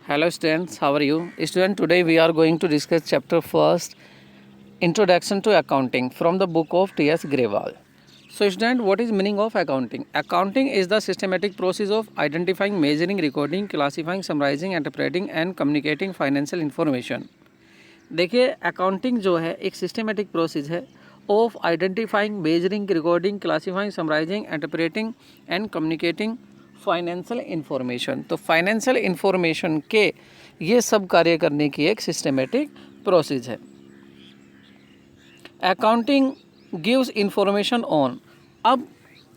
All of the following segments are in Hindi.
Hello students, how are you? Student, today we are going to discuss chapter first, Introduction to Accounting from the book of T.S. Grewal. So student, what is meaning of accounting? Accounting is the systematic process of identifying, measuring, recording, classifying, summarizing, interpreting and communicating financial information. देखिए अकाउंटिंग जो है एक सिस्टमेटिक प्रोसेस है of identifying, measuring, recording, classifying, summarising, interpreting and communicating financial information. तो फाइनेंशियल इन्फॉर्मेशन के ये सब कार्य करने की एक सिस्टमेटिक प्रोसेस है। अकाउंटिंग गिव्स इंफॉर्मेशन ऑन, अब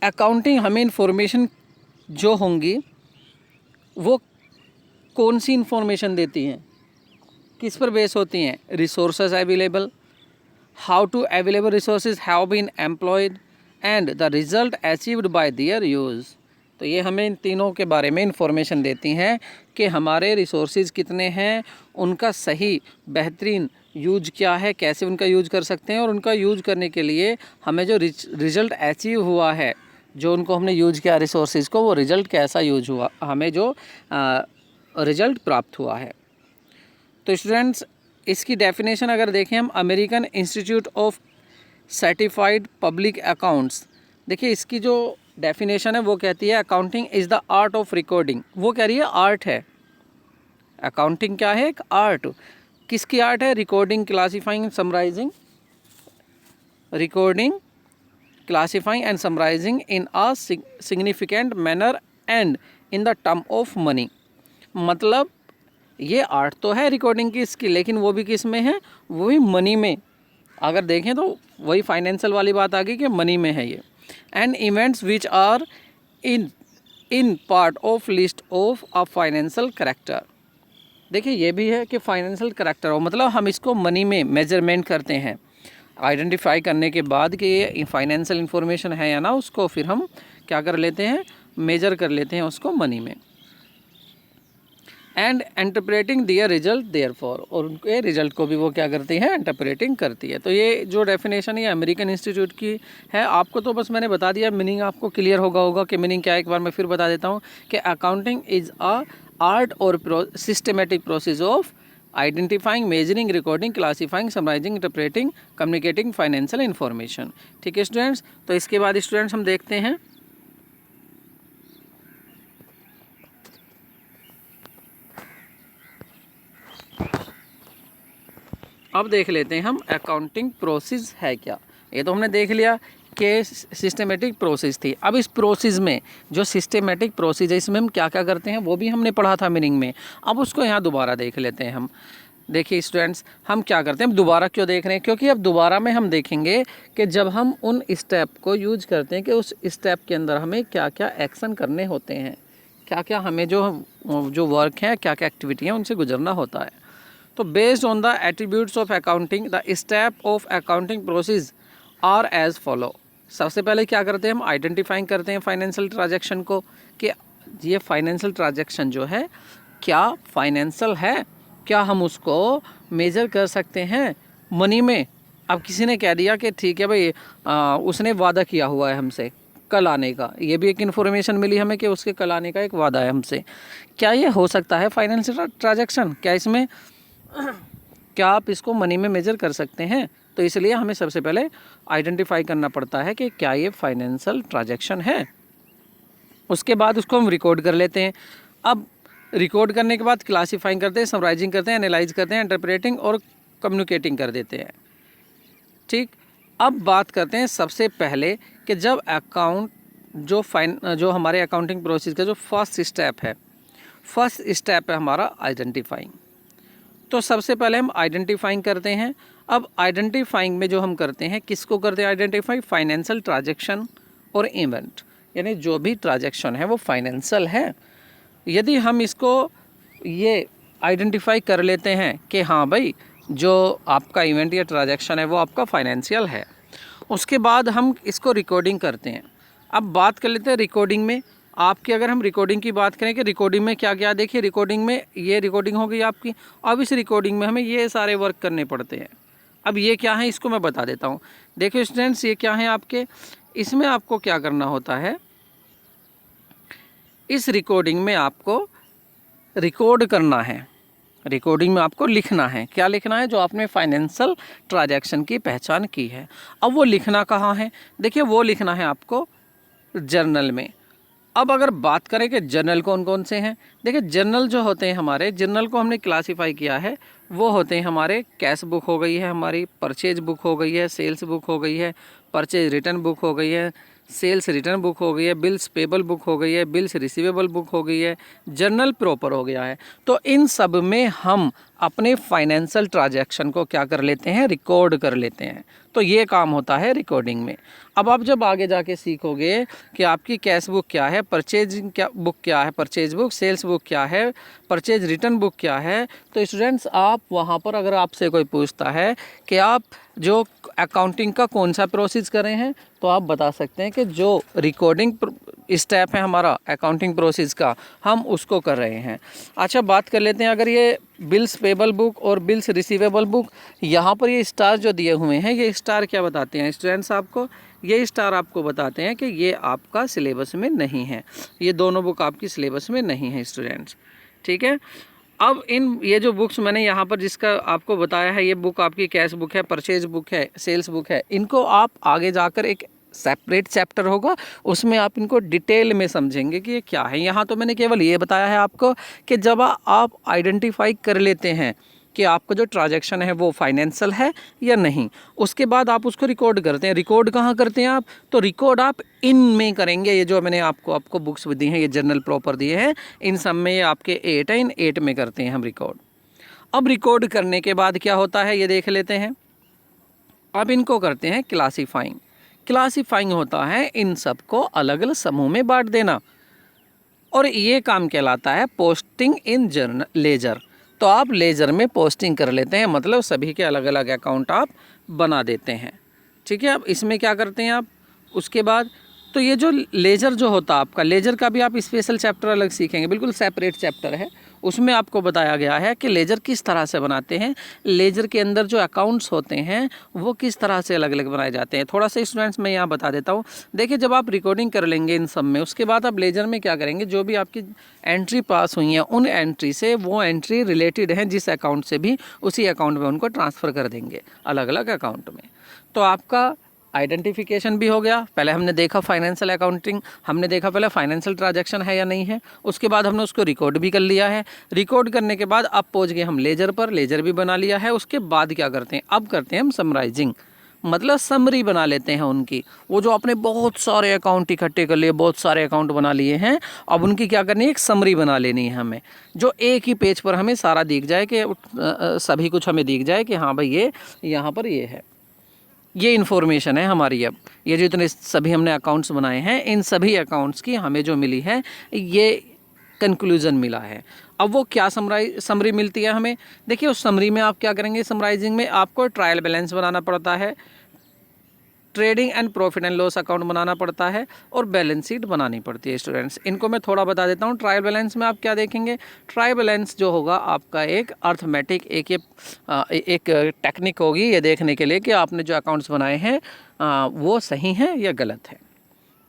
अकाउंटिंग हमें इंफॉर्मेशन जो होंगी वो कौन सी इंफॉर्मेशन देती हैं, किस पर बेस होती हैं? Resources available, how to available resources have been employed and the result achieved by their use. तो ये हमें इन तीनों के बारे में इंफॉर्मेशन देती हैं कि हमारे रिसोर्सेज कितने हैं, उनका सही बेहतरीन यूज क्या है, कैसे उनका यूज कर सकते हैं और उनका यूज करने के लिए हमें जो रिजल्ट अचीव हुआ है, जो उनको हमने यूज किया रिसोर्सेज को, वो रिजल्ट कैसा यूज हुआ, हमें जो रिजल्ट प्राप्त हुआ है। तो स्टूडेंट्स इसकी डेफिनेशन अगर देखें हम, American institute of certified public accounts, देखिए इसकी जो डेफिनेशन है वो कहती है accounting is the art of recording. वो कह रही है आर्ट है, अकाउंटिंग क्या है? एक आर्ट। किसकी आर्ट है? Recording, classifying, summarising, recording, classifying and summarising in a significant manner and in the term of money. मतलब ये आर्ट तो है रिकॉर्डिंग की इसकी, लेकिन वो भी किस में है? वो भी मनी में। अगर देखें तो वही फाइनेंशियल वाली बात आ गई कि मनी में है ये। And events which are in part of list of a financial character. देखिए ये भी है कि फाइनेंशियल करेक्टर हो, मतलब हम इसको मनी में मेजरमेंट करते हैं, आइडेंटिफाई करने के बाद कि ये फाइनेंशियल इन्फॉर्मेशन है या ना, उसको फिर हम क्या कर लेते हैं? मेजर कर लेते हैं उसको मनी में। And interpreting their result thereof, और उनके रिजल्ट को भी वो क्या करती है? इंटरप्रेटिंग करती है। तो ये जो डेफिनेशन है अमेरिकन इंस्टीट्यूट की है। आपको तो बस मैंने बता दिया, मीनिंग आपको क्लियर होगा कि मीनिंग क्या है। एक बार मैं फिर बता देता हूँ कि अकाउंटिंग इज़ अ आर्ट और systematic process of identifying, measuring, recording, classifying, summarising, interpreting, communicating financial information. ठीक है स्टूडेंट्स, तो इसके बाद स्टूडेंट्स हम देखते हैं अब देख लेते हैं हम अकाउंटिंग प्रोसेस है क्या। ये तो हमने देख लिया कि सिस्टमेटिक प्रोसेस थी। अब इस प्रोसेस में जो सिस्टमेटिक प्रोसेस है इसमें हम क्या क्या करते हैं वो भी हमने पढ़ा था मीनिंग में। अब उसको यहाँ दोबारा देख लेते हैं हम। देखिए स्टूडेंट्स हम क्या करते हैं, दोबारा क्यों देख रहे हैं? क्योंकि अब दोबारा में हम देखेंगे कि जब हम उन स्टेप को यूज करते हैं कि उस स्टेप के अंदर हमें क्या क्या एक्शन करने होते हैं, क्या क्या हमें जो वर्क है, क्या क्या एक्टिविटी हैं उनसे गुजरना होता है। तो based on the attributes of accounting the step of accounting process are as follow. सबसे पहले क्या करते हैं हम? आइडेंटिफाइंग करते हैं फाइनेंशियल ट्रांजैक्शन को, कि ये फाइनेंशियल ट्रांजैक्शन जो है क्या फाइनेंशियल है, क्या हम उसको मेजर कर सकते हैं मनी में। अब किसी ने कह दिया कि ठीक है भाई, उसने वादा किया हुआ है हमसे कल आने का, ये भी एक इन्फॉर्मेशन मिली हमें कि उसके कल आने का एक वादा है हमसे। क्या ये हो सकता है फाइनेंशियल ट्रांजैक्शन? क्या इसमें क्या आप इसको मनी में मेजर कर सकते हैं? तो इसलिए हमें सबसे पहले आइडेंटिफाई करना पड़ता है कि क्या ये फाइनेंशियल ट्रांजैक्शन है। उसके बाद उसको हम रिकॉर्ड कर लेते हैं। अब रिकॉर्ड करने के बाद क्लासीफाइंग करते हैं, समराइजिंग करते हैं, एनालाइज करते हैं, इंटरप्रेटिंग और कम्युनिकेटिंग कर देते हैं। ठीक, अब बात करते हैं सबसे पहले कि जब अकाउंट जो हमारे अकाउंटिंग प्रोसेस का जो फर्स्ट स्टेप है हमारा आइडेंटिफाइंग। तो सबसे पहले हम आइडेंटिफाइंग करते हैं। अब आइडेंटिफाइंग में जो हम करते हैं, किसको करते हैं आइडेंटिफाई? फाइनेंशियल ट्रांजैक्शन और इवेंट, यानी जो भी ट्रांजैक्शन है वो फाइनेंशियल है। यदि हम इसको ये आइडेंटिफाई कर लेते हैं कि हाँ भाई जो आपका इवेंट या ट्रांजैक्शन है वो आपका फाइनेंशियल है, उसके बाद हम इसको रिकॉर्डिंग करते हैं। अब बात कर लेते हैं रिकॉर्डिंग में। आपकी अगर हम रिकॉर्डिंग की बात करें कि रिकॉर्डिंग में क्या क्या, देखिए रिकॉर्डिंग में ये रिकॉर्डिंग हो गई आपकी। अब इस रिकॉर्डिंग में हमें ये सारे वर्क करने पड़ते हैं। अब ये क्या है इसको मैं बता देता हूँ। देखिए स्टूडेंट्स ये क्या है आपके, इसमें आपको क्या करना होता है, इस रिकॉर्डिंग में आपको रिकॉर्ड करना है, रिकॉर्डिंग में आपको लिखना है। क्या लिखना है? जो आपने फाइनेंशियल ट्रांजैक्शन की पहचान की है। अब वो लिखना कहाँ है? देखिए वो लिखना है आपको जर्नल में। अब अगर बात करें कि जर्नल कौन कौन से हैं, देखिए जर्नल जो होते हैं हमारे, जर्नल को हमने क्लासीफाई किया है, वो होते हैं हमारे कैश बुक हो गई है, हमारी परचेज बुक हो गई है, सेल्स बुक हो गई है, परचेज रिटर्न बुक हो गई है, सेल्स रिटर्न बुक हो गई है, बिल्स पेबल बुक हो गई है, बिल्स रिसीवेबल बुक हो गई है, जर्नल प्रॉपर हो गया है। तो इन सब में हम अपने फाइनेंशियल ट्रांजैक्शन को क्या कर लेते हैं? रिकॉर्ड कर लेते हैं। तो ये काम होता है रिकॉर्डिंग में। अब आप जब आगे जाके सीखोगे कि आपकी कैश बुक क्या है, परचेज क्या बुक क्या है, परचेज बुक, सेल्स बुक क्या है, परचेज रिटर्न बुक क्या है, तो स्टूडेंट्स आप वहाँ पर अगर आपसे कोई पूछता है कि आप जो अकाउंटिंग का कौन सा प्रोसेस कर रहे हैं, तो आप बता सकते हैं कि जो रिकॉर्डिंग स्टेप है हमारा अकाउंटिंग प्रोसेस का, हम उसको कर रहे हैं। अच्छा बात कर लेते हैं, अगर ये बिल्स पेबल बुक और बिल्स रिसीवेबल बुक, यहाँ पर ये स्टार जो दिए हुए हैं, ये स्टार क्या बताते हैं स्टूडेंट्स आपको? ये स्टार आपको बताते हैं कि ये आपका सिलेबस में नहीं है, ये दोनों बुक आपकी सिलेबस में नहीं है स्टूडेंट्स, ठीक है। अब ये जो बुक्स मैंने यहाँ पर जिसका आपको बताया है, ये बुक आपकी कैश बुक है, परचेज बुक है, सेल्स बुक है, इनको आप आगे जाकर एक सेपरेट चैप्टर होगा, उसमें आप इनको डिटेल में समझेंगे कि ये क्या है। यहाँ तो मैंने केवल ये बताया है आपको कि जब आप आइडेंटिफाई कर लेते हैं कि आपका जो ट्रांजैक्शन है वो फाइनेंशियल है या नहीं, उसके बाद आप उसको रिकॉर्ड करते हैं। रिकॉर्ड कहाँ करते हैं आप? तो रिकॉर्ड आप इन में करेंगे। ये जो मैंने आपको बुक्स दी हैं, ये जर्नल प्रॉपर दिए हैं, इन सब में ये आपके 8 है, इन 8 में करते हैं हम रिकॉर्ड। अब रिकॉर्ड करने के बाद क्या होता है ये देख लेते हैं। अब इनको करते हैं क्लासीफाइंग। क्लासीफाइंग होता है इन सब को अलग अलग समूह में बांट देना, और ये काम कहलाता है पोस्टिंग इन लेजर। तो आप लेजर में पोस्टिंग कर लेते हैं, मतलब सभी के अलग अलग अकाउंट आप बना देते हैं, ठीक है। अब इसमें क्या करते हैं आप, उसके बाद तो ये जो लेजर जो होता है आपका, लेजर का भी आप स्पेशल चैप्टर अलग सीखेंगे, बिल्कुल सेपरेट चैप्टर है। उसमें आपको बताया गया है कि लेजर किस तरह से बनाते हैं, लेजर के अंदर जो अकाउंट्स होते हैं वो किस तरह से अलग अलग बनाए जाते हैं। थोड़ा सा स्टूडेंट्स मैं यहाँ बता देता हूँ। देखिए जब आप रिकॉर्डिंग कर लेंगे इन सब में, उसके बाद आप लेजर में क्या करेंगे, जो भी आपकी एंट्री पास हुई हैं उन एंट्री से वो एंट्री रिलेटेड हैं जिस अकाउंट से भी, उसी अकाउंट में उनको ट्रांसफ़र कर देंगे अलग अलग अकाउंट में। तो आपका आइडेंटिफिकेशन भी हो गया। पहले हमने देखा फाइनेंशियल अकाउंटिंग, हमने देखा पहले फाइनेंशियल ट्रांजैक्शन है या नहीं है, उसके बाद हमने उसको रिकॉर्ड भी कर लिया है। रिकॉर्ड करने के बाद अब पहुंच गए हम लेजर पर, लेजर भी बना लिया है। उसके बाद क्या करते हैं, अब करते हैं हम समराइजिंग, मतलब समरी बना लेते हैं उनकी। वो जो आपने बहुत सारे अकाउंट इकट्ठे कर लिए, बहुत सारे अकाउंट बना लिए हैं, अब उनकी क्या करनी है, एक समरी बना लेनी है हमें, जो एक ही पेज पर हमें सारा दिख जाए, कि सभी कुछ हमें दिख जाए कि हाँ भाई ये यहाँ पर ये है, ये इन्फॉर्मेशन है हमारी। अब ये जो इतने सभी हमने अकाउंट्स बनाए हैं, इन सभी अकाउंट्स की हमें जो मिली है ये कंक्लूज़न मिला है। अब वो क्या समरी मिलती है हमें, देखिए उस समरी में आप क्या करेंगे, समराइजिंग में आपको ट्रायल बैलेंस बनाना पड़ता है, trading and profit and loss account बनाना पड़ता है, और बैलेंस शीट बनानी पड़ती है स्टूडेंट्स। इनको मैं थोड़ा बता देता हूँ। ट्रायल बैलेंस में आप क्या देखेंगे, ट्रायल बैलेंस जो होगा आपका एक अर्थमेटिक एक टेक्निक होगी ये देखने के लिए कि आपने जो अकाउंट्स बनाए हैं वो सही हैं या गलत है।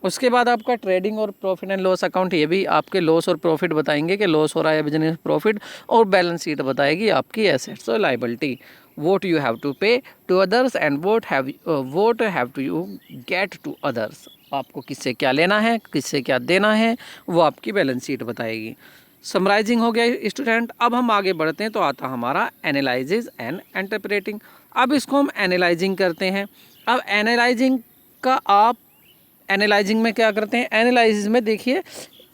उसके बाद आपका ट्रेडिंग और प्रॉफिट एंड लॉस अकाउंट, ये भी आपके लॉस और प्रॉफिट बताएंगे कि लॉस हो रहा है बिजनेस प्रॉफिट, और बैलेंस शीट बताएगी आपकी एसेट्स और liability, what you have to pay to others and what have to you get to others। आपको किससे क्या लेना है, किससे क्या देना है, वो आपकी बैलेंस शीट बताएगी। समराइजिंग हो गया स्टूडेंट। अब हम आगे बढ़ते हैं तो आता हमारा एनालिसिस एंड इंटरप्रेटिंग। अब इसको हम एनालाइजिंग करते हैं। अब एनालाइजिंग का आप एनालाइजिंग में क्या करते हैं, एनालिसिस में देखिए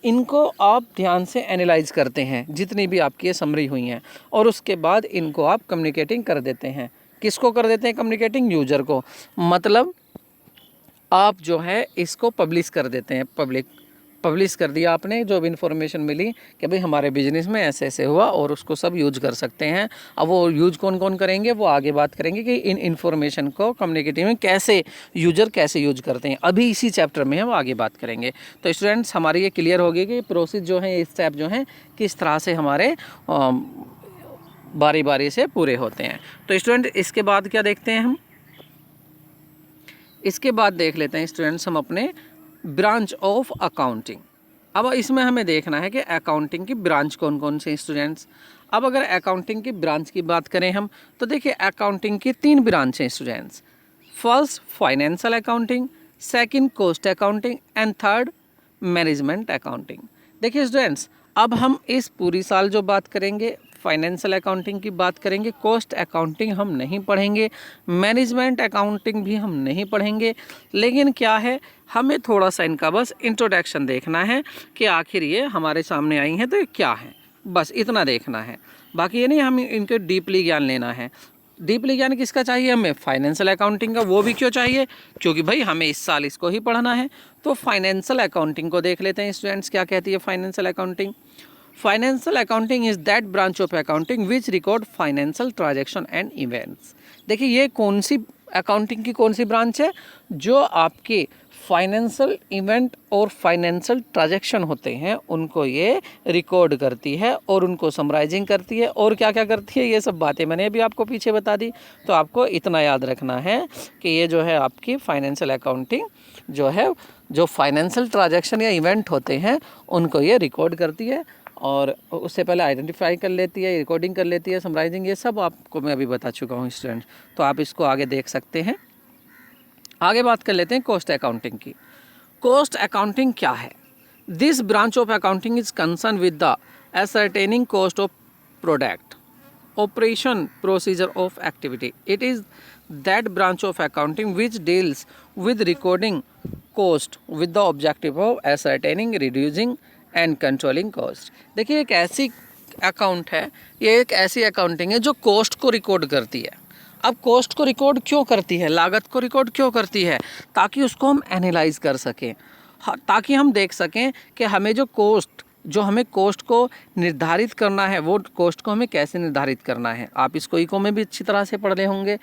इनको आप ध्यान से एनालाइज करते हैं जितनी भी आपकी ये समरी हुई हैं, और उसके बाद इनको आप कम्युनिकेटिंग कर देते हैं। किसको कर देते हैं कम्युनिकेटिंग, यूजर को, मतलब आप जो है इसको पब्लिश कर देते हैं। पब्लिश कर दिया आपने, जो भी इन्फॉर्मेशन मिली कि भाई हमारे बिजनेस में ऐसे ऐसे हुआ, और उसको सब यूज कर सकते हैं। अब वो यूज कौन कौन करेंगे वो आगे बात करेंगे कि इन इन्फॉर्मेशन को कम्युनिकेटिव में कैसे यूजर कैसे यूज करते हैं, अभी इसी चैप्टर में हम आगे बात करेंगे। तो स्टूडेंट्स हमारी ये क्लियर होगी कि प्रोसेस जो है, ये स्टेप जो हैं किस तरह से हमारे बारी बारी से पूरे होते हैं। तो स्टूडेंट इसके बाद क्या देखते हैं हम, इसके बाद देख लेते हैं स्टूडेंट्स हम अपने ब्रांच ऑफ अकाउंटिंग। अब इसमें हमें देखना है कि अकाउंटिंग की ब्रांच कौन कौन से स्टूडेंट्स। अब अगर अकाउंटिंग की ब्रांच की बात करें हम, तो देखिए अकाउंटिंग की 3 ब्रांच हैं students. First financial accounting, second cost accounting and third management accounting. देखिए स्टूडेंट्स, अब हम इस पूरी साल जो बात करेंगे फाइनेंशियल अकाउंटिंग की बात करेंगे, कॉस्ट अकाउंटिंग हम नहीं पढ़ेंगे, मैनेजमेंट अकाउंटिंग भी हम नहीं पढ़ेंगे। लेकिन क्या है, हमें थोड़ा सा इनका बस इंट्रोडक्शन देखना है कि आखिर ये हमारे सामने आई हैं तो ये क्या है, बस इतना देखना है। बाकी ये नहीं हमें इनके डीपली ज्ञान लेना है। डीपली ज्ञान किसका चाहिए हमें? फाइनेंशियल अकाउंटिंग का। वो भी क्यों चाहिए? क्योंकि भाई हमें इस साल इसको ही पढ़ना है। तो फाइनेंशियल अकाउंटिंग को देख लेते हैं स्टूडेंट्स, क्या कहती है financial accounting. Financial accounting is that branch of accounting which record financial transaction and events. देखिए ये कौन सी अकाउंटिंग की कौन सी ब्रांच है? जो आपके फाइनेंशियल इवेंट और फाइनेंशियल ट्रांजैक्शन होते हैं उनको ये रिकॉर्ड करती है और उनको समराइजिंग करती है। और क्या क्या करती है, ये सब बातें मैंने अभी आपको पीछे बता दी। तो आपको इतना याद रखना है कि ये जो है आपकी फाइनेंशियल अकाउंटिंग जो है, जो फाइनेंशियल ट्रांजैक्शन या इवेंट होते हैं उनको ये रिकॉर्ड करती है और उससे पहले आइडेंटिफाई कर लेती है, रिकॉर्डिंग कर लेती है, समराइजिंग, ये सब आपको मैं अभी बता चुका हूँ स्टूडेंट। तो आप इसको आगे देख सकते हैं। आगे बात कर लेते हैं कॉस्ट अकाउंटिंग की। कॉस्ट अकाउंटिंग क्या है? This branch of accounting is concern with the ascertaining cost of product, operation procedure of activity. It is that branch of accounting which deals with recording cost with the objective of ascertaining, reducing and controlling cost. देखिए एक ऐसी अकाउंट है, ये एक ऐसी अकाउंटिंग है जो कॉस्ट को रिकॉर्ड करती है। अब कॉस्ट को रिकॉर्ड क्यों करती है, लागत को रिकॉर्ड क्यों करती है? ताकि उसको हम एनालाइज कर सकें, ताकि हम देख सकें कि हमें जो हमें कॉस्ट को निर्धारित करना है, वो कॉस्ट को हमें कैसे निर्धारित करना है। आप इसको इको में भी अच्छी तरह से पढ़ रहे होंगे।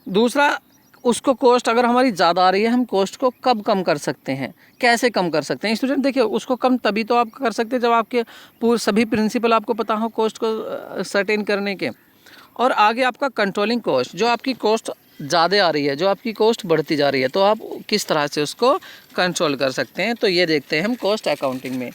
दूसरा, उसको कॉस्ट अगर हमारी ज़्यादा आ रही है, हम कॉस्ट को कब कम कर सकते हैं, कैसे कम कर सकते हैं। स्टूडेंट देखिए, उसको कम तभी तो आप कर सकते हैं जब आपके पूरे सभी प्रिंसिपल आपको पता हो कॉस्ट को सर्टेन करने के। और आगे आपका कंट्रोलिंग कॉस्ट, जो आपकी कॉस्ट ज़्यादा आ रही है, जो आपकी कॉस्ट बढ़ती जा रही है, तो आप किस तरह से उसको कंट्रोल कर सकते हैं। तो ये देखते हैं हम कॉस्ट अकाउंटिंग में।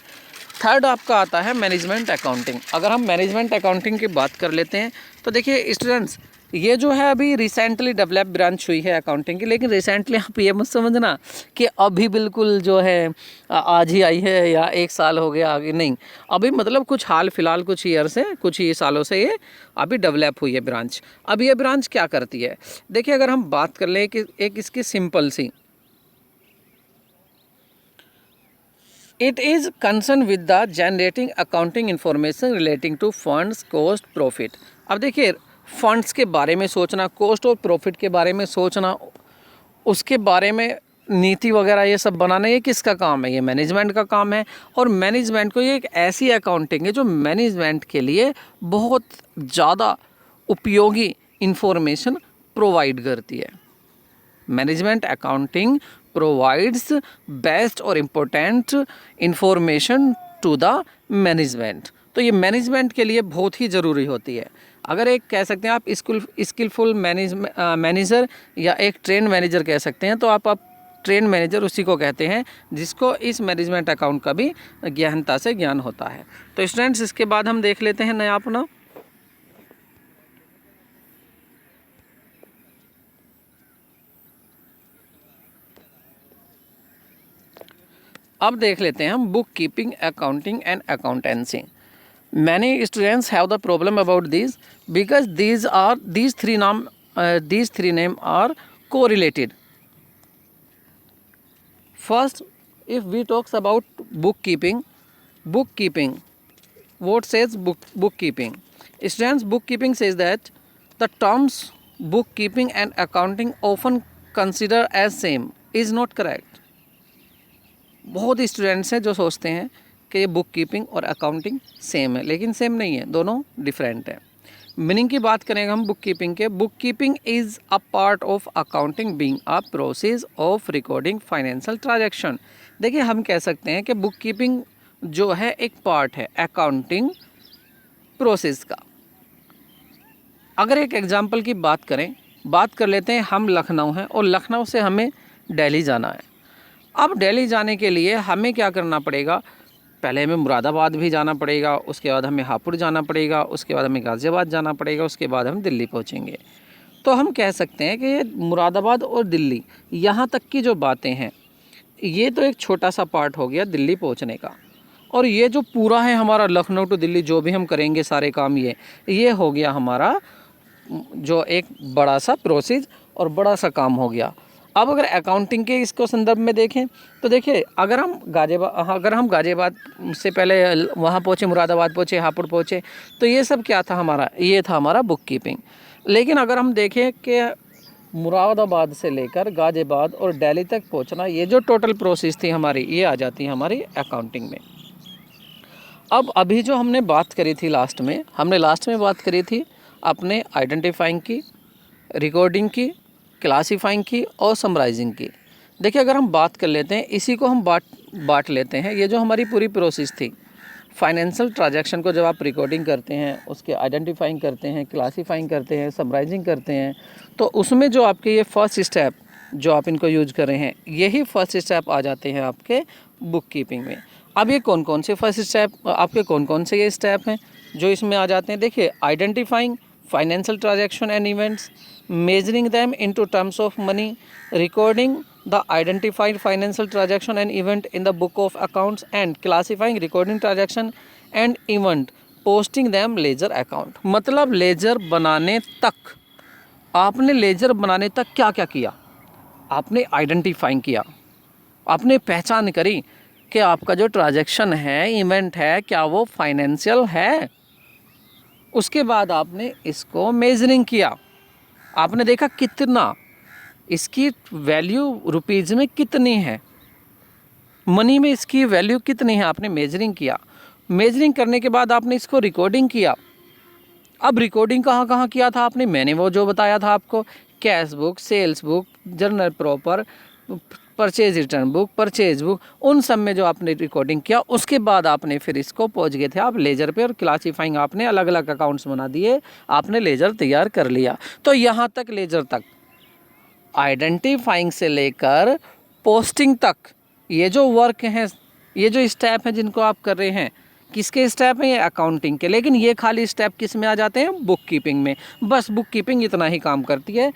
थर्ड आपका आता है मैनेजमेंट अकाउंटिंग। अगर हम मैनेजमेंट अकाउंटिंग की बात कर लेते हैं तो देखिए स्टूडेंट्स, ये जो है अभी रिसेंटली डेवलप ब्रांच हुई है अकाउंटिंग की। लेकिन रिसेंटली आप ये मत समझना कि अभी बिल्कुल जो है आज ही आई है या 1 साल हो गया आगे, नहीं। अभी मतलब कुछ हाल फिलहाल कुछ ईयर से, कुछ ही सालों से ये अभी डेवलप हुई है ब्रांच। अब ये ब्रांच क्या करती है? देखिए अगर हम बात कर लें कि एक इसकी सिंपल सी, it is concern with the generating accounting information relating to funds, cost, profit. अब देखिए फंड्स के बारे में सोचना, कॉस्ट और प्रॉफिट के बारे में सोचना, उसके बारे में नीति वगैरह ये सब बनाना, ये किसका काम है? ये मैनेजमेंट का काम है। और मैनेजमेंट को, ये एक ऐसी अकाउंटिंग है जो मैनेजमेंट के लिए बहुत ज़्यादा उपयोगी इंफॉर्मेशन प्रोवाइड करती है। मैनेजमेंट अकाउंटिंग प्रोवाइड्स बेस्ट और important information to the management. तो ये मैनेजमेंट के लिए बहुत ही ज़रूरी होती है। अगर एक कह सकते हैं आप स्किलफुल मैनेजर या एक ट्रेन मैनेजर कह सकते हैं, तो आप ट्रेन मैनेजर उसी को कहते हैं जिसको इस मैनेजमेंट अकाउंट का भी गहनता से ज्ञान होता है। तो स्टूडेंट्स, इसके बाद हम देख लेते हैं नया अपना अब देख लेते हैं हम book keeping, accounting and accountancy. Many students have the problem about these because these three names are correlated. First, if we talks about bookkeeping, what says bookkeeping? Students, bookkeeping says that the terms bookkeeping and accounting often considered as same is not correct. बहुत स्टूडेंट्स हैं जो सोचते हैं कि ये बुक कीपिंग और अकाउंटिंग सेम है, लेकिन सेम नहीं है, दोनों डिफरेंट है। मीनिंग की बात करेंगे हम बुक कीपिंग के, book keeping is a part of accounting being a process of recording financial transaction. देखिए हम कह सकते हैं कि बुक कीपिंग जो है एक पार्ट है अकाउंटिंग प्रोसेस का। अगर एक एग्जांपल की बात कर लेते हैं, हम लखनऊ हैं और लखनऊ से हमें दिल्ली जाना है। अब दिल्ली जाने के लिए हमें क्या करना पड़ेगा, पहले हमें मुरादाबाद भी जाना पड़ेगा, उसके बाद हमें हापुड़ जाना पड़ेगा, उसके बाद हमें गाज़ियाबाद जाना पड़ेगा, उसके बाद हम दिल्ली पहुंचेंगे। तो हम कह सकते हैं कि ये मुरादाबाद और दिल्ली यहाँ तक की जो बातें हैं, ये तो एक छोटा सा पार्ट हो गया दिल्ली पहुंचने का, और ये जो पूरा है हमारा लखनऊ टू दिल्ली जो भी हम करेंगे सारे काम, ये हो गया हमारा जो एक बड़ा सा प्रोसेस और बड़ा सा काम हो गया। अब अगर अकाउंटिंग के इसको संदर्भ में देखें तो देखिए, अगर हम गाज़ियाबाद से पहले वहाँ पहुँचे, मुरादाबाद पहुँचे, हापुड़ पहुँचे, तो ये सब क्या था हमारा, ये था हमारा बुक कीपिंग। लेकिन अगर हम देखें कि मुरादाबाद से लेकर गाज़ियाबाद और दिल्ली तक पहुँचना, ये जो टोटल प्रोसेस थी हमारी, ये आ जाती है हमारी अकाउंटिंग में। अब अभी जो हमने बात करी थी लास्ट में बात करी थी अपने आइडेंटिफाइंग की, रिकॉर्डिंग की, क्लासीफाइंग की और समराइजिंग की। देखिए, अगर हम बात कर लेते हैं, इसी को हम बांट लेते हैं। ये जो हमारी पूरी प्रोसेस थी, फाइनेंशियल ट्रांजैक्शन को जब आप रिकॉर्डिंग करते हैं, उसके आइडेंटिफाइंग करते हैं, क्लासीफाइंग करते हैं, समराइजिंग करते हैं, तो उसमें जो आपके ये फर्स्ट स्टेप जो आप इनको यूज कर रहे हैं, यही फर्स्ट स्टेप आ जाते हैं आपके बुक कीपिंग में। अब ये कौन कौन से फर्स्ट स्टेप, आपके कौन कौन से ये स्टेप हैं जो इसमें आ जाते हैं? देखिए, identifying financial transaction and events, measuring them into terms of money, recording the identified financial transaction and event in the book of accounts, and classifying recording transaction and event, posting them ledger account। मतलब लेजर बनाने तक, आपने लेजर बनाने तक क्या क्या किया? आपने आइडेंटिफाइंग किया, आपने पहचान करी कि आपका जो ट्रांजैक्शन है, इवेंट है, क्या वो फाइनेंशियल है। उसके बाद आपने इसको मेजरिंग किया, आपने देखा कितना इसकी वैल्यू रुपीज़ में कितनी है, मनी में इसकी वैल्यू कितनी है, आपने मेजरिंग किया। मेजरिंग करने के बाद आपने इसको रिकॉर्डिंग किया। अब रिकॉर्डिंग कहाँ कहाँ किया था आपने? मैंने वो जो बताया था आपको, cash book, sales book, journal proper, purchase return book, purchase book, उन सब में जो आपने रिकॉर्डिंग किया। उसके बाद आपने फिर इसको पहुंच गए थे आप लेजर पे, और क्लासीफाइंग आपने अलग अलग अकाउंट्स बना दिए, आपने लेजर तैयार कर लिया। तो यहाँ तक लेजर तक, आइडेंटिफाइंग से लेकर पोस्टिंग तक, ये जो वर्क हैं, ये जो स्टेप हैं जिनको आप कर रहे हैं, किसके स्टेप हैं? ये अकाउंटिंग के। लेकिन ये खाली स्टेप किस में आ जाते हैं? बुक कीपिंग में। बस बुक कीपिंग इतना ही काम करती है।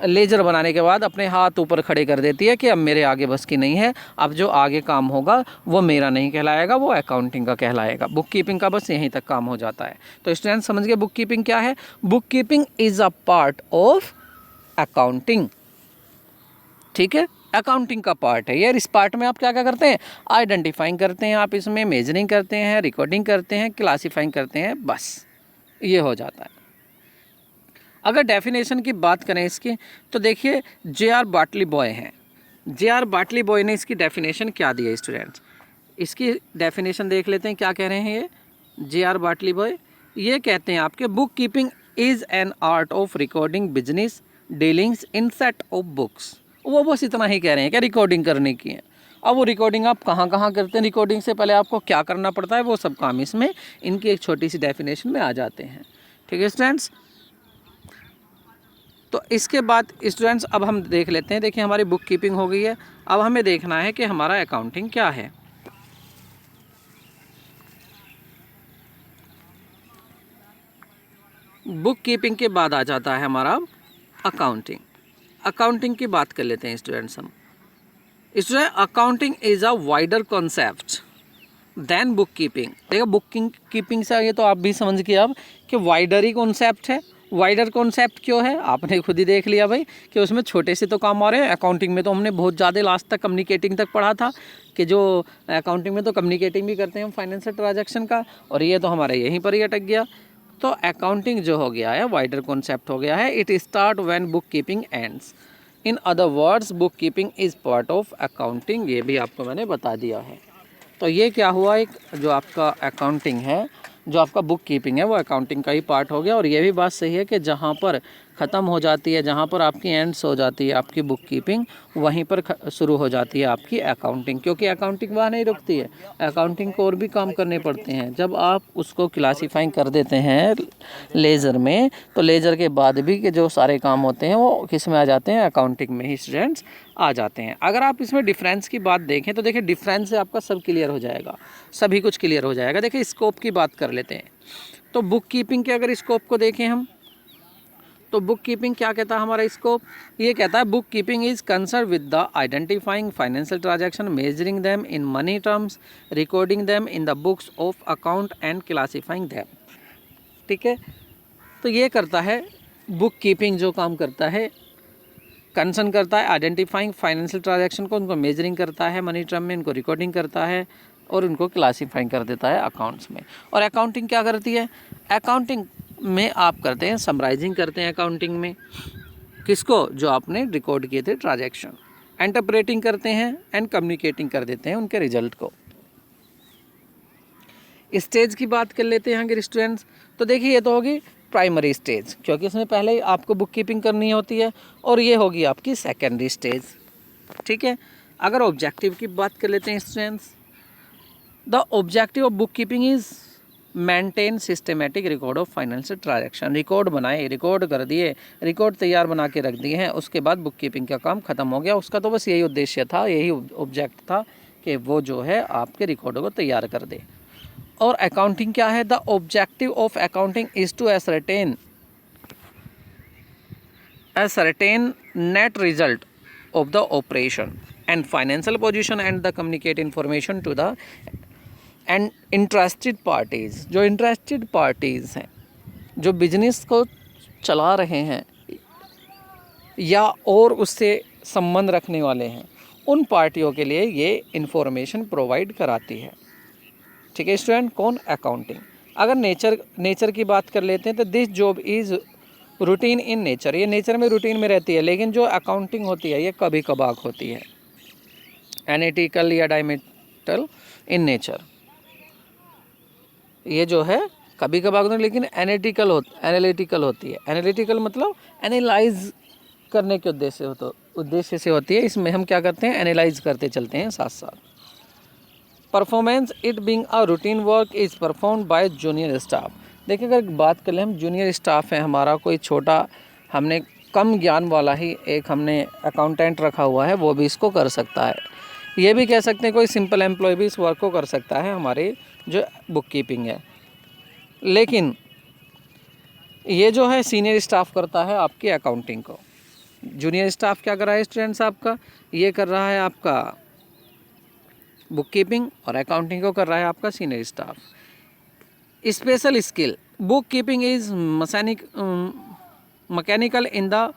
लेजर बनाने के बाद अपने हाथ ऊपर खड़े कर देती है कि अब मेरे आगे बस की नहीं है, अब जो आगे काम होगा वो मेरा नहीं कहलाएगा, वो अकाउंटिंग का कहलाएगा। बुक कीपिंग का बस यहीं तक काम हो जाता है। तो स्टूडेंट समझ गए बुक कीपिंग क्या है? Book keeping is a part of accounting. ठीक है, अकाउंटिंग का पार्ट है ये। इस पार्ट में आप क्या क्या करते हैं? आइडेंटिफाइंग करते हैं, आप इसमें मेजरिंग करते हैं, रिकॉर्डिंग करते हैं, क्लासीफाइंग करते हैं, बस ये हो जाता है। अगर डेफिनेशन की बात करें इसकी, तो देखिए जे.आर. बाटली बॉय हैं। जे.आर. बाटली बॉय ने इसकी डेफिनेशन क्या दी है स्टूडेंट्स? इसकी डेफिनेशन देख लेते हैं, क्या कह रहे हैं ये जे.आर. बाटली बॉय। ये कहते हैं आपके, book keeping is an art of recording business dealings in set of books. वो बस इतना ही कह रहे हैं कि रिकॉर्डिंग करने की है। अब वो रिकॉर्डिंग आप कहाँ कहाँ करते हैं, रिकॉर्डिंग से पहले आपको क्या करना पड़ता है, वो सब काम इसमें इनकी एक छोटी सी डेफिनेशन में आ जाते हैं। ठीक है स्टूडेंट्स, तो इसके बाद स्टूडेंट्स अब हम देख लेते हैं। देखिए, हमारी बुक कीपिंग हो गई है, अब हमें देखना है कि हमारा अकाउंटिंग क्या है। बुक कीपिंग के बाद आ जाता है हमारा अकाउंटिंग। अकाउंटिंग की बात कर लेते हैं स्टूडेंट्स हम। Student, accounting is a wider concept than book keeping. देखो, बुक कीपिंग से ये तो आप भी समझ गए अब कि वाइडर ही कॉन्सेप्ट है। वाइडर कॉन्सेप्ट क्यों है, आपने खुद ही देख लिया भाई कि उसमें छोटे से तो काम आ रहे हैं। अकाउंटिंग में तो हमने बहुत ज़्यादा लास्ट तक कम्युनिकेटिंग तक पढ़ा था कि जो अकाउंटिंग में तो कम्युनिकेटिंग भी करते हैं हम फाइनेंशियल ट्रांजैक्शन का, और ये तो हमारा यहीं पर ही अटक गया। तो अकाउंटिंग जो हो गया है वाइडर कॉन्सेप्ट हो गया है। It start when book keeping ends. In other words, book keeping is part of accounting. ये भी आपको मैंने बता दिया है। तो ये क्या हुआ, एक जो आपका अकाउंटिंग है, जो आपका बुक कीपिंग है, वो अकाउंटिंग का ही पार्ट हो गया। और ये भी बात सही है कि जहाँ पर ख़त्म हो जाती है, जहाँ पर आपकी एंड्स हो जाती है आपकी बुक कीपिंग, वहीं पर शुरू हो जाती है आपकी अकाउंटिंग, क्योंकि अकाउंटिंग वहाँ नहीं रुकती है, अकाउंटिंग को और भी काम करने पड़ते हैं। जब आप उसको क्लासीफाइंग कर देते हैं लेज़र में, तो लेज़र के बाद भी के जो सारे काम होते हैं वो किस में आ जाते हैं, अकाउंटिंग में ही स्टूडेंट्स आ जाते हैं। अगर आप इसमें डिफरेंस की बात देखें तो देखिए डिफरेंस से आपका सब क्लियर हो जाएगा, सभी कुछ क्लियर हो जाएगा। देखिए स्कोप की बात कर लेते हैं, तो बुक कीपिंग के अगर स्कोप को देखें हम, तो बुक कीपिंग क्या कहता है हमारा स्कोप, ये कहता है book keeping is concern with the identifying financial transaction, measuring them in money terms, recording them in the books of account and classifying them. ठीक है, तो ये करता है बुक कीपिंग, जो काम करता है कंसर्न करता है आइडेंटिफाइंग फाइनेंशियल ट्रांजैक्शन को, उनको मेजरिंग करता है मनी टर्म में, इनको रिकॉर्डिंग करता है और उनको क्लासीफाइंग कर देता है अकाउंट्स में। और अकाउंटिंग क्या करती है, अकाउंटिंग में आप करते हैं समराइजिंग करते हैं अकाउंटिंग में, किसको, जो आपने रिकॉर्ड किए थे ट्रांजैक्शन, इंटरप्रेटिंग करते हैं एंड कम्युनिकेटिंग कर देते हैं उनके रिजल्ट को। स्टेज की बात कर लेते हैं अगर स्टूडेंट्स, तो देखिए ये तो होगी प्राइमरी स्टेज, क्योंकि इसमें पहले ही आपको बुक कीपिंग करनी होती है, और ये होगी आपकी सेकेंडरी स्टेज। ठीक है, अगर ऑब्जेक्टिव की बात कर लेते हैं students, the objective of book keeping is maintain systematic record of financial transaction. Record बनाए, रिकॉर्ड कर दिए, रिकॉर्ड तैयार बना के रख दिए हैं, उसके बाद बुक कीपिंग का काम खत्म हो गया। उसका तो बस यही उद्देश्य था, यही ऑब्जेक्ट था कि वो जो है आपके रिकॉर्डों को तैयार कर दे। और अकाउंटिंग क्या है, the objective of accounting is to ascertain net result of the operation and financial position and the communicate information to the and interested parties। जो इंटरेस्टेड पार्टीज़ हैं, जो बिजनेस को चला रहे हैं या और उससे संबंध रखने वाले हैं, उन पार्टियों के लिए ये इंफॉर्मेशन प्रोवाइड कराती है। ठीक है स्टूडेंट, कौन, अकाउंटिंग। अगर नेचर की बात कर लेते हैं, तो this job is routine in nature, ये नेचर में रूटीन में रहती है, लेकिन जो अकाउंटिंग होती है ये कभी कभार होती है, एनालिटिकल या डायमेंटल इन नेचर। ये जो है कभी कभार, लेकिन एनालिटिकल होती है। एनालिटिकल मतलब एनालाइज करने के उद्देश्य से होती है। इसमें हम क्या करते हैं, एनालाइज करते चलते हैं साथ साथ। Performance it being a routine work is performed by junior staff. देखिए अगर बात कर लें हम, जूनियर स्टाफ है हमारा, कोई छोटा, हमने कम ज्ञान वाला ही एक हमने अकाउंटेंट रखा हुआ है, वो भी इसको कर सकता है। ये भी कह सकते हैं कोई सिंपल एम्प्लॉय भी इस वर्क को कर सकता है, हमारी जो बुक कीपिंग है। लेकिन ये जो है सीनियर स्टाफ करता है आपकी अकाउंटिंग को। जूनियर स्टाफ क्या कर रहा है स्टूडेंट्स आपका, ये कर रहा है आपका बुक कीपिंग, और अकाउंटिंग को कर रहा है आपका senior staff. Special skill, book keeping is mechanical in the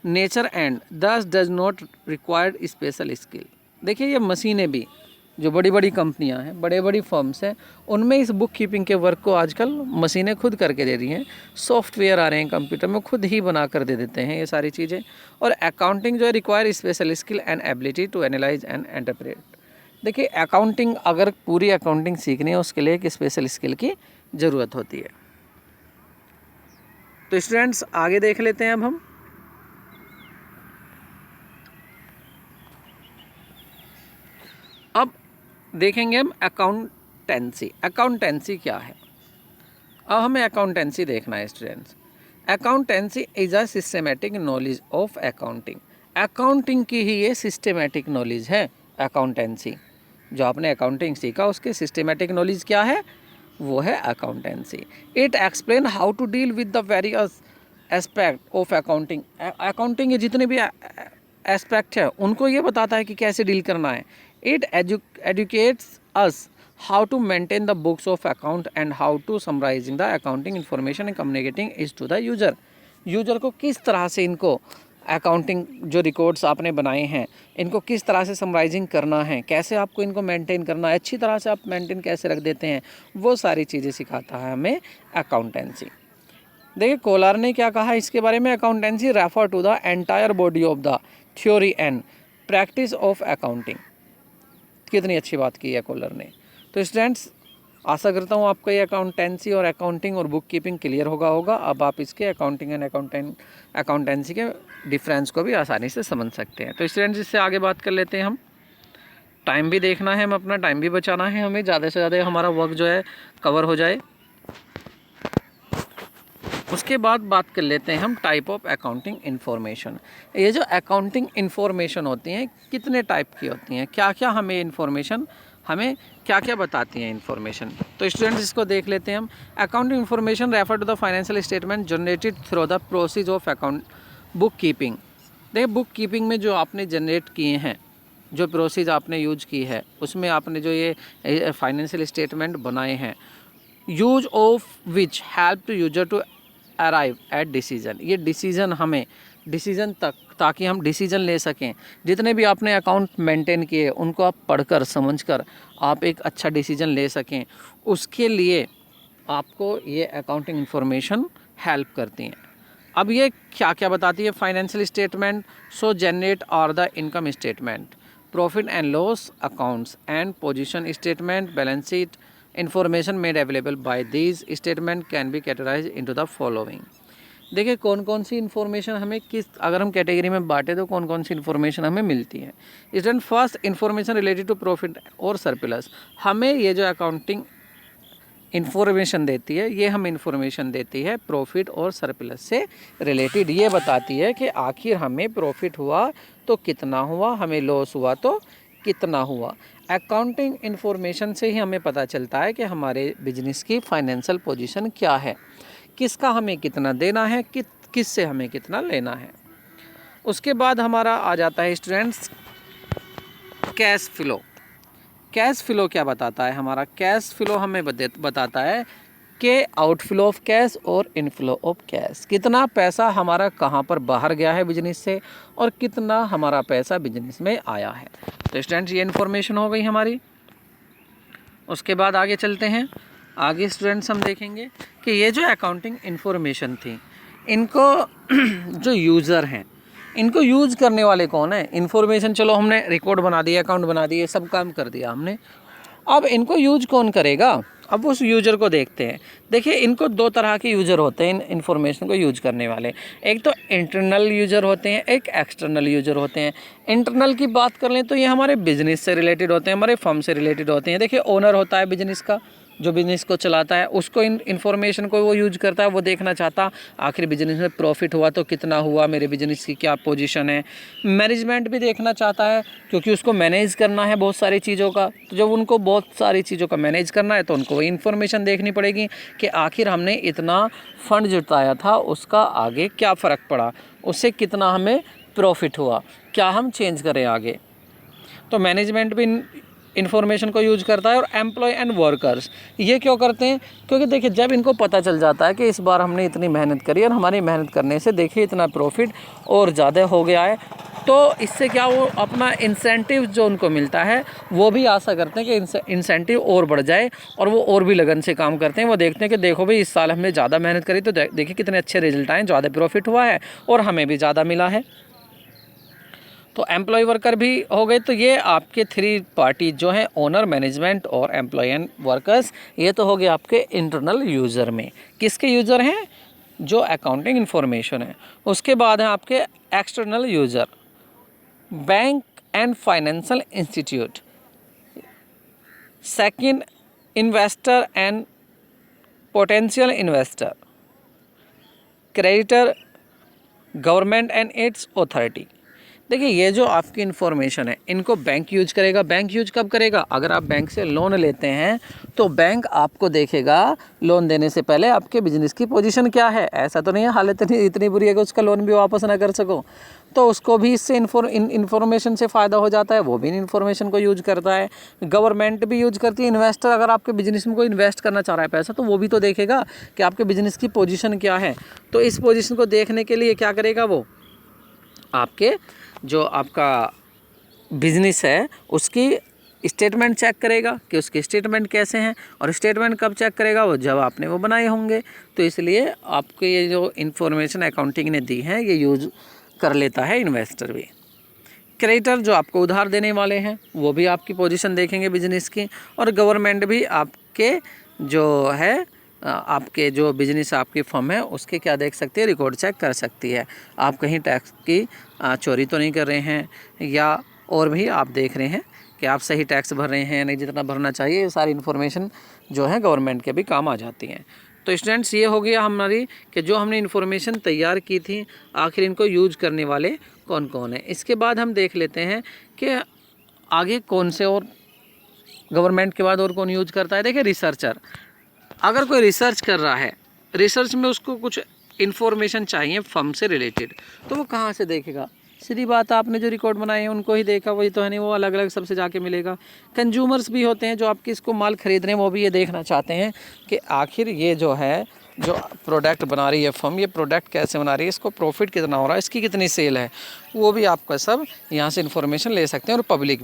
nature and thus does not required special skill. देखिए ये मशीनें भी, जो बड़ी बड़ी कंपनियां हैं, बड़े बड़ी फर्म्स हैं, उनमें इस बुक कीपिंग के वर्क को आजकल मशीनें खुद करके दे रही हैं। सॉफ्टवेयर आ रहे हैं कंप्यूटर में, खुद ही बना कर दे देते हैं ये सारी चीज़ें। और अकाउंटिंग जो है require special skill and ability to analyse and interpret. देखिए अकाउंटिंग, अगर पूरी अकाउंटिंग सीखनी है उसके लिए एक स्पेशल स्किल की ज़रूरत होती है। तो स्टूडेंट्स आगे देख लेते हैं अब अब देखेंगे हम अकाउंटेंसी। अकाउंटेंसी क्या है, अब हमें अकाउंटेंसी देखना है students. Accountancy is a systematic knowledge of accounting. Accounting की ही ये सिस्टमेटिक नॉलेज है अकाउंटेंसी। जो आपने अकाउंटिंग सीखा उसके सिस्टमेटिक नॉलेज क्या है, वो है accountancy. It explain how to deal with the various aspect of accounting. Accounting के जितने भी एस्पेक्ट है उनको ये बताता है कि कैसे डील करना है। It educates us how to maintain the books of account and how to summarising the accounting information and communicating is to the user को किस तरह से इनको अकाउंटिंग जो रिकॉर्ड्स आपने बनाए हैं इनको किस तरह से समराइजिंग करना है, कैसे आपको इनको मेंटेन करना है, अच्छी तरह से आप मेंटेन कैसे रख देते हैं, वो सारी चीज़ें सिखाता है हमें अकाउंटेंसी। देखिए कोलार ने क्या कहा इसके बारे में, accountancy refer to the entire body of the theory and practice of accounting. कितनी अच्छी बात की है कोलर ने। तो स्टूडेंट्स आशा करता हूँ आपको ये अकाउंटेंसी और अकाउंटिंग और बुक कीपिंग क्लियर होगा। अब आप इसके अकाउंटिंग एंड अकाउंटेंसी के डिफरेंस को भी आसानी से समझ सकते हैं। तो स्टूडेंट्स इससे आगे बात कर लेते हैं हम। टाइम भी देखना है, हम अपना टाइम भी बचाना है, हमें ज़्यादा से ज़्यादा हमारा वर्क जो है कवर हो जाए। उसके बाद बात कर लेते हैं हम टाइप ऑफ अकाउंटिंग इन्फॉर्मेशन। ये जो अकाउंटिंग इन्फॉर्मेशन होती हैं कितने टाइप की होती हैं, क्या क्या हमें इन्फॉर्मेशन हमें क्या क्या बताती हैं इन्फॉर्मेशन। तो स्टूडेंट्स इसको देख लेते हैं हम। Accounting information refer to the financial statement generated through the process of account book keeping. देखिए बुक कीपिंग में जो आपने जनरेट किए हैं, जो प्रोसेस आपने यूज की है, उसमें आपने जो ये फाइनेंशियल स्टेटमेंट बनाए हैं, use of which help to user to arrive at decision. ये डिसीजन हमें डिसीजन तक, ताकि हम डिसीजन ले सकें, जितने भी आपने अकाउंट मेंटेन किए उनको आप पढ़कर समझकर आप एक अच्छा डिसीजन ले सकें, उसके लिए आपको ये अकाउंटिंग इन्फॉर्मेशन हेल्प करती हैं। अब ये क्या क्या बताती है financial statement. So generate are the income statement, profit and loss accounts and position statement, balance sheet. Information made available by these statement can be categorized into the following। देखिए कौन कौन सी इन्फॉर्मेशन हमें किस, अगर हम कैटेगरी में बांटे तो कौन कौन सी इन्फॉर्मेशन हमें मिलती है। Student first information related to profit और सरप्लस। हमें ये जो अकाउंटिंग इन्फॉर्मेशन देती है, ये हम इन्फॉर्मेशन देती है प्रॉफिट और सरप्लस से रिलेटेड। ये बताती है कि आखिर हमें प्रॉफिट हुआ तो कितना हुआ, हमें लॉस हुआ तो कितना हुआ। अकाउंटिंग इन्फॉर्मेशन से ही हमें पता चलता है कि हमारे बिजनेस की फाइनेंशियल पोजीशन क्या है, किसका हमें कितना देना है, किस से हमें कितना लेना है। उसके बाद हमारा आ जाता है students cash flow. Cash flow क्या बताता है हमारा? कैश फ्लो हमें बताता है कि आउटफ्लो ऑफ कैश और इनफ्लो ऑफ कैश, कितना पैसा हमारा कहाँ पर बाहर गया है बिजनेस से और कितना हमारा पैसा बिजनेस में आया है। तो स्टूडेंट्स ये इन्फॉर्मेशन हो गई हमारी। उसके बाद आगे चलते हैं। आगे स्टूडेंट्स हम देखेंगे कि ये जो अकाउंटिंग इन्फॉर्मेशन थी, इनको जो यूज़र हैं, इनको यूज़ करने वाले कौन है? इन्फॉर्मेशन चलो हमने रिकॉर्ड बना दिया, अकाउंट बना दिए, सब काम कर दिया हमने, अब इनको यूज कौन करेगा? अब उस यूज़र को देखते हैं। देखिए इनको दो तरह के यूज़र होते हैं इन्फॉर्मेशन को यूज करने वाले। एक तो इंटरनल यूज़र होते हैं, एक एक्सटर्नल यूज़र होते हैं। इंटरनल की बात कर लें तो ये हमारे बिजनेस से रिलेटेड होते हैं, हमारे फर्म से रिलेटेड होते हैं। देखिए ओनर होता है बिजनेस का, जो बिज़नेस को चलाता है, उसको इन्फॉर्मेशन को वो यूज करता है, वो देखना चाहता आखिर बिजनेस में प्रॉफिट हुआ तो कितना हुआ, मेरे बिजनेस की क्या पोजीशन है। मैनेजमेंट भी देखना चाहता है क्योंकि उसको मैनेज करना है बहुत सारी चीज़ों का। तो जब उनको बहुत सारी चीज़ों का मैनेज करना है तो उनको वो इन्फॉर्मेशन देखनी पड़ेगी कि आखिर हमने इतना फंड जुटाया था, उसका आगे क्या फ़र्क पड़ा, उससे कितना हमें प्रॉफिट हुआ, क्या हम चेंज करें आगे। तो मैनेजमेंट भी इन्फॉर्मेशन को यूज करता है। और एम्प्लॉय एंड वर्कर्स ये क्यों करते हैं? क्योंकि देखिए जब इनको पता चल जाता है कि इस बार हमने इतनी मेहनत करी और हमारी मेहनत करने से देखिए इतना प्रॉफिट और ज़्यादा हो गया है, तो इससे क्या वो अपना इंसेंटिव जो उनको मिलता है वो भी आशा करते हैं कि इंसेंटिव और बढ़ जाए और वो और भी लगन से काम करते हैं। वो देखते हैं कि देखो भाई इस साल हमने ज़्यादा मेहनत करी तो देखिए कितने अच्छे रिजल्ट आए, ज़्यादा प्रॉफिट हुआ है और हमें भी ज़्यादा मिला है। तो एम्प्लॉय वर्कर भी हो गए। तो ये आपके थ्री पार्टी जो हैं, ओनर, मैनेजमेंट और एम्प्लॉय एंड वर्कर्स, ये तो हो गए आपके इंटरनल यूज़र में। किसके यूज़र हैं? जो अकाउंटिंग इन्फॉर्मेशन है। उसके बाद है आपके external user, bank and financial institute. Second investor and potential investor, creditor, government and it's authority. देखिए ये जो आपकी इन्फॉर्मेशन है इनको बैंक यूज करेगा। बैंक यूज कब करेगा? अगर आप बैंक से लोन लेते हैं तो बैंक आपको देखेगा लोन देने से पहले आपके बिजनेस की पोजीशन क्या है। ऐसा तो नहीं है हालत इतनी बुरी है कि उसका लोन भी वापस ना कर सको, तो उसको भी इससे इन्फॉर्मेशन से फ़ायदा हो जाता है, वो भी इन्फॉर्मेशन को यूज करता है। गवर्नमेंट भी यूज करती है। इन्वेस्टर अगर आपके बिजनेस में कोई इन्वेस्ट करना चाह रहा है पैसा, तो वो भी तो देखेगा कि आपके बिजनेस की पोजीशन क्या है। तो इस पोजीशन को देखने के लिए क्या करेगा? वो आपके जो आपका बिजनेस है उसकी स्टेटमेंट चेक करेगा कि उसके स्टेटमेंट कैसे हैं। और स्टेटमेंट कब चेक करेगा? वो जब आपने वो बनाए होंगे। तो इसलिए आपके ये जो इन्फॉर्मेशन अकाउंटिंग ने दी है ये यूज कर लेता है इन्वेस्टर भी। क्रेडिटर जो आपको उधार देने वाले हैं वो भी आपकी पोजीशन देखेंगे बिजनेस की। और गवर्नमेंट भी आप आपके जो है आपके जो बिजनेस आपकी फर्म है उसके क्या देख सकती है, रिकॉर्ड चेक कर सकती है। आप कहीं टैक्स की चोरी तो नहीं कर रहे हैं, या और भी आप देख रहे हैं कि आप सही टैक्स भर रहे हैं नहीं, जितना भरना चाहिए। ये सारी इन्फॉर्मेशन जो है गवर्नमेंट के भी काम आ जाती हैं। तो स्टूडेंट्स ये हो गया हमारी कि जो हमने इन्फॉर्मेशन तैयार की थी आखिर इनको यूज करने वाले कौन कौन है। इसके बाद हम देख लेते हैं कि आगे कौन से और गवर्नमेंट के बाद और कौन यूज करता है। देखिए रिसर्चर, अगर कोई रिसर्च कर रहा है, रिसर्च में उसको कुछ इन्फॉर्मेशन चाहिए फर्म से रिलेटेड, तो वो कहाँ से देखेगा? सीधी बात, आपने जो रिकॉर्ड बनाए हैं उनको ही देखा, वही तो है नहीं, वो अलग अलग सबसे जाके मिलेगा। कंज्यूमर्स भी होते हैं जो आपके इसको माल खरीद रहे हैं, वो भी ये देखना चाहते हैं कि आखिर ये जो है जो प्रोडक्ट बना रही है फर्म, ये प्रोडक्ट कैसे बना रही है, इसको प्रॉफिट कितना हो रहा है, इसकी कितनी सेल है, वो भी आपका सब यहाँ से इन्फॉर्मेशन ले सकते हैं। और पब्लिक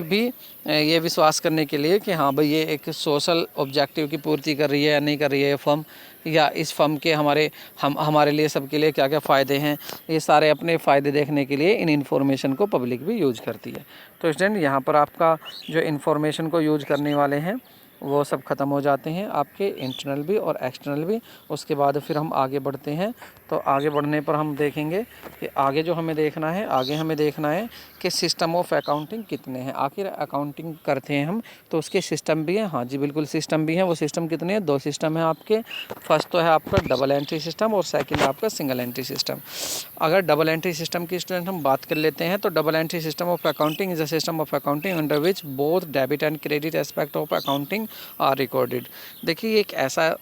भी ये विश्वास करने के लिए कि हाँ भाई ये एक सोशल ऑब्जेक्टिव की पूर्ति कर रही है या नहीं कर रही है फर्म, या इस फर्म के हमारे लिए सबके लिए क्या क्या फ़ायदे हैं, ये सारे अपने फ़ायदे देखने के लिए इन इन्फॉर्मेशन को पब्लिक भी यूज करती है। तो स्टूडेंट यहाँ पर आपका जो इन्फॉर्मेशन को यूज करने वाले हैं वो सब ख़त्म हो जाते हैं, आपके इंटरनल भी और एक्सटर्नल भी। उसके बाद फिर हम आगे बढ़ते हैं। तो आगे बढ़ने पर हम देखेंगे कि आगे जो हमें देखना है, आगे हमें देखना है कि सिस्टम ऑफ अकाउंटिंग कितने हैं। आखिर अकाउंटिंग करते हैं हम तो उसके सिस्टम भी हैं। हाँ जी बिल्कुल सिस्टम भी हैं। वो सिस्टम कितने हैं? 2 सिस्टम हैं आपके। फर्स्ट तो है आपका डबल एंट्री सिस्टम और सेकंड है आपका सिंगल एंट्री सिस्टम। अगर डबल एंट्री सिस्टम की स्टूडेंट हम बात कर लेते हैं तो double entry system of accounting is a system of accounting under which both debit and credit aspect of accounting are recorded. देखिए एक ऐसा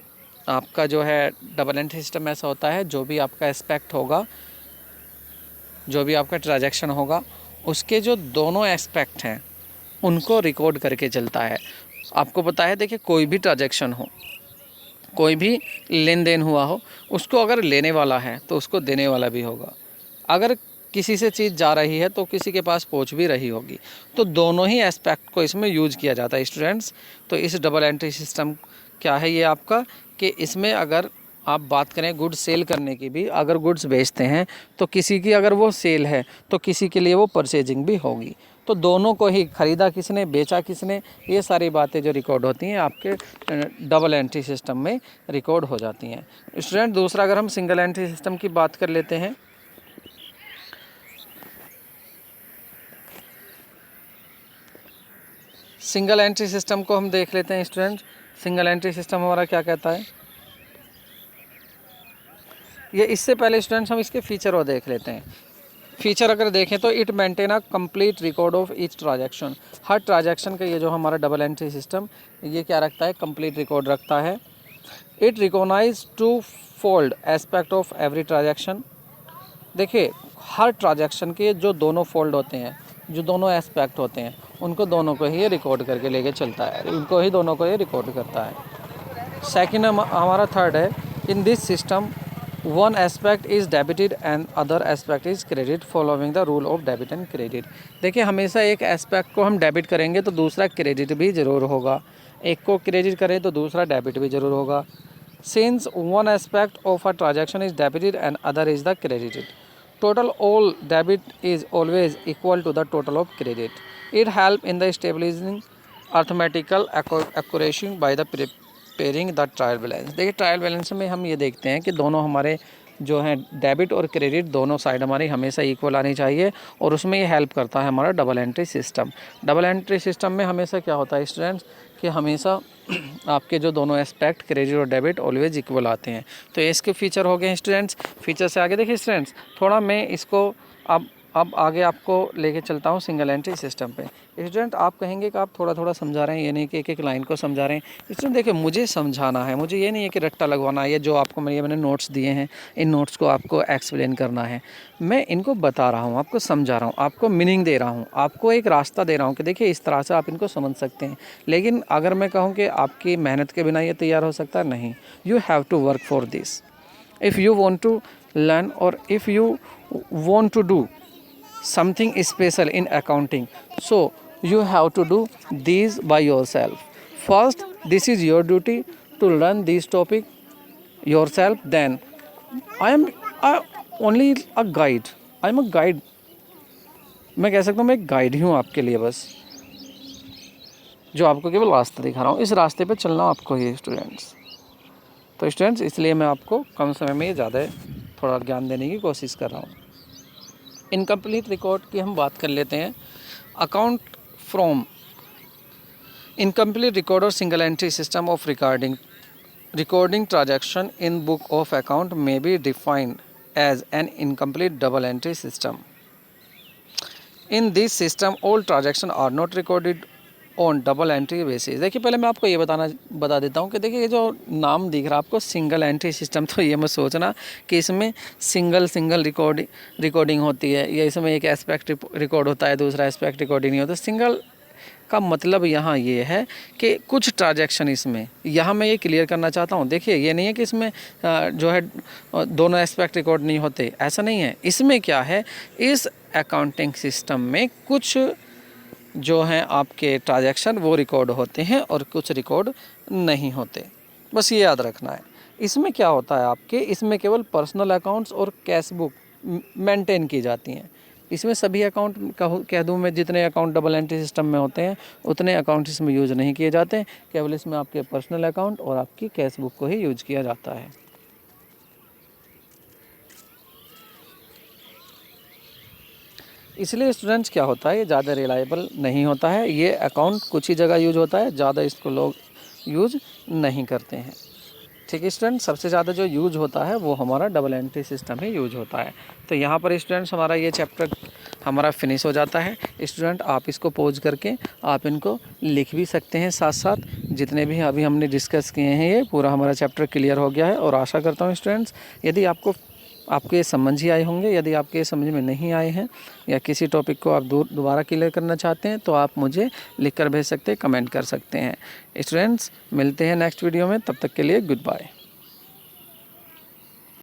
आपका जो है डबल एंट्री सिस्टम ऐसा होता है, जो भी आपका एस्पेक्ट होगा, जो भी आपका ट्रांजैक्शन होगा, उसके जो दोनों एस्पेक्ट हैं उनको रिकॉर्ड करके चलता है। आपको पता है देखिए कोई भी ट्रांजैक्शन हो, कोई भी लेन देन हुआ हो, उसको अगर लेने वाला है तो उसको देने वाला भी होगा। अगर किसी से चीज़ जा रही है तो किसी के पास पहुंच भी रही होगी। तो दोनों ही एस्पेक्ट को इसमें यूज किया जाता है स्टूडेंट्स। तो इस डबल एंट्री सिस्टम क्या है ये आपका, कि इसमें अगर आप बात करें गुड्स सेल करने की भी, अगर गुड्स बेचते हैं तो किसी की अगर वो सेल है तो किसी के लिए वो परचेजिंग भी होगी। तो दोनों को ही, ख़रीदा किसने, बेचा किसने, ये सारी बातें जो रिकॉर्ड होती हैं आपके डबल एंट्री सिस्टम में रिकॉर्ड हो जाती हैं। स्टूडेंट दूसरा अगर हम सिंगल एंट्री सिस्टम की बात कर लेते हैं, सिंगल एंट्री सिस्टम को हम देख लेते हैं स्टूडेंट। सिंगल एंट्री सिस्टम हमारा क्या कहता है, ये इससे पहले स्टूडेंट्स हम इसके फीचर और देख लेते हैं। फीचर अगर देखें तो it maintain a complete record of each transaction. Her transaction का ये जो हमारा डबल एंट्री सिस्टम ये क्या रखता है, कंप्लीट रिकॉर्ड रखता है। It recognise twofold aspect of every transaction. देखिए हर ट्रांजैक्शन के जो दोनों फोल्ड होते हैं, जो दोनों एस्पेक्ट होते हैं, उनको दोनों को ही ये रिकॉर्ड करके लेके चलता है, उनको ही दोनों को ये रिकॉर्ड करता है। सेकेंड हमारा थर्ड है, in this system one aspect is debited and other aspect is credit following the rule of debit and credit. देखिए हमेशा एक एस्पेक्ट को हम डेबिट करेंगे तो दूसरा क्रेडिट भी ज़रूर होगा, एक को क्रेडिट करें तो दूसरा डेबिट भी ज़रूर होगा। Since one aspect of a transaction is debited and other is the credited, total all debit is always equal to the total of credit. It help in the establishing arithmetical accuracy by the preparing the trial balance। देखिए ट्रायल बैलेंस में हम ये देखते हैं कि दोनों हमारे जो हैं डेबिट और क्रेडिट दोनों साइड हमारी हमेशा इक्वल आनी चाहिए, और उसमें ये हेल्प करता है हमारा double entry system. Double entry system में हमेशा क्या होता है स्टूडेंट्स कि हमेशा आपके जो दोनों एस्पेक्ट क्रेडिट और डेबिट ऑलवेज इक्वल आते हैं। तो इसके फीचर हो गए हैं स्टूडेंट्स। फीचर से आगे देखिए स्टूडेंट्स, थोड़ा मैं इसको अब आगे आपको लेके चलता हूँ सिंगल एंट्री सिस्टम पे। स्टूडेंट आप कहेंगे कि आप थोड़ा थोड़ा समझा रहे हैं, ये नहीं कि एक एक लाइन को समझा रहे हैं। स्टूडेंट देखिए मुझे समझाना है, मुझे ये नहीं है कि रट्टा लगवाना है। ये जो आपको मैंने नोट्स दिए हैं, इन नोट्स को आपको एक्सप्लेन करना है। मैं इनको बता रहा हूँ, आपको समझा रहा हूँ, आपको मीनिंग दे रहा हूँ, आपको एक रास्ता दे रहा हूँ कि देखिए इस तरह से आप इनको समझ सकते हैं। लेकिन अगर मैं कहूँ कि आपकी मेहनत के बिना ये तैयार हो सकता है, नहीं। You have to work for this if you want to learn और if you want to do something special in accounting, so you have to do these by yourself. First, this is your duty to learn this topic yourself. Then I am only a guide. I am a guide. मैं कह सकता हूँ मैं एक गाइड ही हूँ आपके लिए बस। जो आपको केवल रास्ता दिखा रहा हूँ, इस रास्ते पे चलना आपको ही स्टूडेंट्स। तो स्टूडेंट्स इसलिए मैं आपको कम समय में ज़्यादा थोड़ा ज्ञान देने की कोशिश कर रहा हूँ। इनकम्प्लीट रिकॉर्ड की हम बात कर लेते हैं। अकाउंट फ्रॉम इनकम्प्लीट रिकॉर्ड और single entry system of recording transaction in book of account may be defined as an incomplete double entry system. In this system all transactions are not recorded on double entry basis। देखिए पहले मैं आपको ये बता देता हूँ कि देखिए ये जो नाम दिख रहा है आपको सिंगल एंट्री सिस्टम, तो ये मत सोचना कि इसमें सिंगल रिकॉर्डिंग होती है या इसमें एक एस्पेक्ट रिकॉर्ड होता है दूसरा एस्पेक्ट रिकॉर्डिंग नहीं होता। सिंगल का मतलब यहाँ ये है कि कुछ ट्रांजैक्शन इसमें, यहाँ मैं ये क्लियर करना चाहता हूँ। देखिए ये नहीं है कि इसमें जो है दोनों एस्पेक्ट रिकॉर्ड नहीं होते, ऐसा नहीं है। इसमें क्या है, इस अकाउंटिंग सिस्टम में कुछ जो हैं आपके ट्रांजैक्शन वो रिकॉर्ड होते हैं और कुछ रिकॉर्ड नहीं होते, बस ये याद रखना है। इसमें क्या होता है आपके, इसमें केवल पर्सनल अकाउंट्स और कैश बुक मेंटेन की जाती हैं। इसमें सभी अकाउंट कह दूँ मैं, जितने अकाउंट डबल एंट्री सिस्टम में होते हैं उतने अकाउंट इसमें यूज़ नहीं किए जाते हैं। केवल इसमें आपके पर्सनल अकाउंट और आपकी कैश बुक को ही यूज किया जाता है। इसलिए स्टूडेंट्स क्या होता है, ये ज़्यादा रिलायबल नहीं होता है। ये अकाउंट कुछ ही जगह यूज होता है, ज़्यादा इसको लोग यूज नहीं करते हैं। ठीक है स्टूडेंट, सबसे ज़्यादा जो यूज होता है वो हमारा डबल एंट्री सिस्टम ही यूज होता है। तो यहाँ पर स्टूडेंट्स हमारा ये चैप्टर हमारा फिनिश हो जाता है। स्टूडेंट आप इसको पॉज करके आप इनको लिख भी सकते हैं साथ साथ। जितने भी अभी हमने डिस्कस किए हैं ये पूरा हमारा चैप्टर क्लियर हो गया है। और आशा करता हूँ स्टूडेंट्स यदि आपके समझ ही आए होंगे। यदि आपके समझ में नहीं आए हैं या किसी टॉपिक को आप दोबारा क्लियर करना चाहते हैं तो आप मुझे लिख कर भेज सकते हैं, कमेंट कर सकते हैं। स्टूडेंट्स मिलते हैं नेक्स्ट वीडियो में, तब तक के लिए गुड बाय।